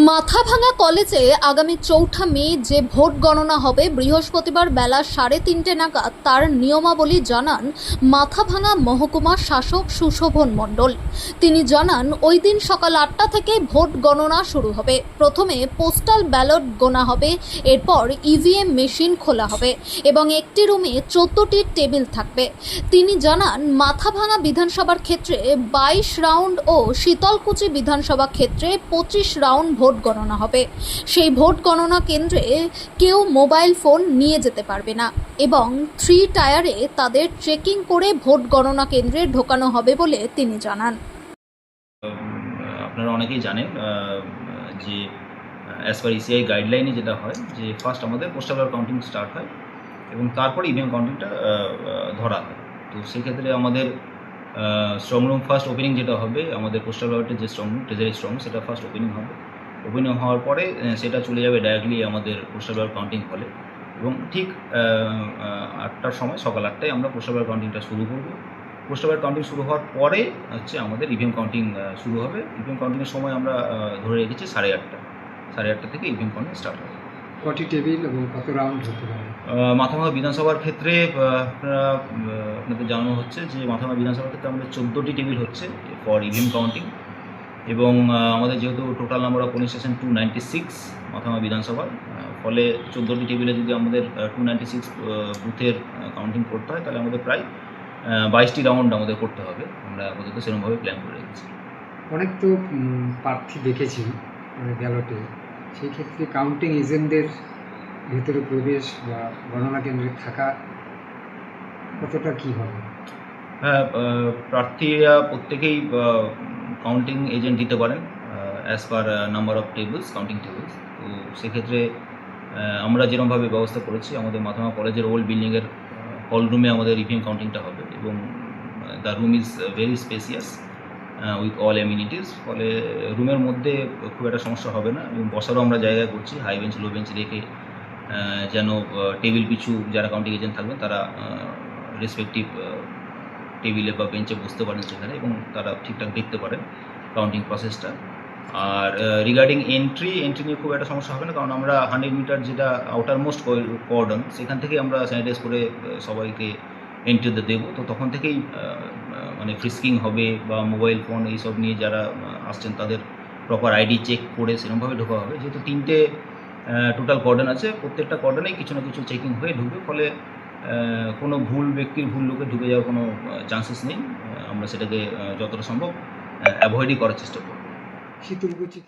মাথাভাঙা কলেজে আগামী ৪ঠা মে যে ভোট গণনা হবে বৃহস্পতিবার বেলা ৩:৩০ নাগাদ তার নিয়মাবলী জানান মাথাভাঙা মহকুমা শাসক সুশোভন মণ্ডল। তিনি জানান ওই দিন সকাল ৮টা থেকে ভোট গণনা শুরু হবে। প্রথমে পোস্টাল ব্যালট গোনা হবে, এরপর ইভিএম মেশিন খোলা হবে এবং একটি রুমে ১৪টি টেবিল থাকবে। তিনি জানান মাথাভাঙা বিধানসভার ক্ষেত্রে ২২ রাউন্ড ও শীতলকুচি বিধানসভা ক্ষেত্রে ২৫ রাউন্ড ভোট গণনা হবে। সেই ভোট গণনা কেন্দ্রে কেউ মোবাইল ফোন নিয়ে যেতে পারবে না এবং 3 টায়ারে তাদের চেকিং করে ভোট গণনা কেন্দ্রে ঢোকানো হবে বলে তিনি জানান। আপনারা অনেকেই জানেন যে অ্যাজ পার ইসিআই গাইডলাইনে যেটা হয় যে ফার্স্ট আমাদের পোস্টাল ব্যালট কাউন্টিং স্টার্ট হয় এবং তারপরে ইভিএম কাউন্টিংটা ধরা হয়। তো সেক্ষেত্রে আমাদের স্ট্রং রুম ফার্স্ট ওপেনিং যেটা হবে, আমাদের পোস্টাল ব্যালটের যে স্ট্রং রুম, ট্রেজারি স্ট্রং, সেটা ফার্স্ট ওপেনিং হবে। ওপেনিং হওয়ার পরে সেটা চলে যাবে ডাইরেক্টলি আমাদের পোস্টাল ব্যালট কাউন্টিং হলে এবং ঠিক ৮টার সময়, সকাল ৮টায় আমরা পোস্টাল ব্যালট কাউন্টিংটা শুরু করব। পোস্টাল ব্যালট কাউন্টিং শুরু হওয়ার পরে আমাদের ইভিএম কাউন্টিং শুরু হবে। ইভিএম কাউন্টিংয়ের সময় আমরা ধরে রেখেছি 8:30। 8:30 থেকে ইভিএম কাউন্টিং স্টার্ট হবে। কটি টেবিল এবং কত রাউন্ড হতে পারে? মাথাভাঙা বিধানসভার ক্ষেত্রে আপনাদের জানানো হচ্ছে যে মাথাভাঙা বিধানসভার ক্ষেত্রে আমাদের 14টি টেবিল হচ্ছে ফর ইভিএম কাউন্টিং এবং আমাদের যেহেতু total number of polling station 296 Mathabhanga বিধানসভার, ফলে 14টি টেবিলে যদি আমাদের 296 বুথের কাউন্টিং করতে হয় তাহলে আমাদের প্রায় 22টি রাউন্ড আমাদের করতে হবে। আমরা আপাতত সেরকমভাবে প্ল্যান করে রেখেছি। অনেক তো প্রার্থী দেখেছি ব্যালটে, সেই ক্ষেত্রে কাউন্টিং এজেন্টদের ভেতরে প্রবেশ বা গণনা কেন্দ্রে থাকা কতটা কী হবে? হ্যাঁ, প্রার্থীরা প্রত্যেকেই কাউন্টিং এজেন্ট দিতে পারেন as per number of tables, counting tables. তো সেক্ষেত্রে আমরা যেরকমভাবে ব্যবস্থা করেছি, আমাদের মাথাভাঙা কলেজের ওল্ড বিল্ডিংয়ের হল রুমে আমাদের ইভিএম কাউন্টিংটা হবে এবং the room is very spacious with all amenities, ফলে রুমের মধ্যে খুব একটা সমস্যা হবে না এবং বসারও আমরা জায়গা করছি হাই বেঞ্চ, লো বেঞ্চ রেখে, যেন টেবিল পিছু যারা কাউন্টিং এজেন্ট থাকবেন তারা রেসপেক্টিভ টেবিলে বা বেঞ্চে বসতে পারেন সেখানে এবং তারা ঠিকঠাক দেখতে পারেন কাউন্টিং প্রসেসটা। আর রিগার্ডিং এন্ট্রি নিয়ে খুব একটা সমস্যা হবে না, কারণ আমরা 100 মিটার যেটা আউটার মোস্ট কর্ডন, সেখান থেকে আমরা স্যানিটাইজ করে সবাইকে এন্ট্রিতে দেবো। তো তখন থেকেই মানে ফ্রিস্কিং হবে বা মোবাইল ফোন এইসব নিয়ে যারা আসছেন তাদের প্রপার আইডি চেক করে সেরকমভাবে ঢোকা হবে। যেহেতু 3টে টোটাল কর্ডন আছে, প্রত্যেকটা কর্ডনেই কিছু না কিছু চেকিং হয়ে ঢুকবে, ফলে কোনো ভুল ব্যক্তির, ভুল লোকে ঢুকে যাওয়ার কোনো চান্সেস নেই। আমরা সেটাকে যতটা সম্ভব অ্যাভয়েডই করার চেষ্টা করব। শীতলকুচি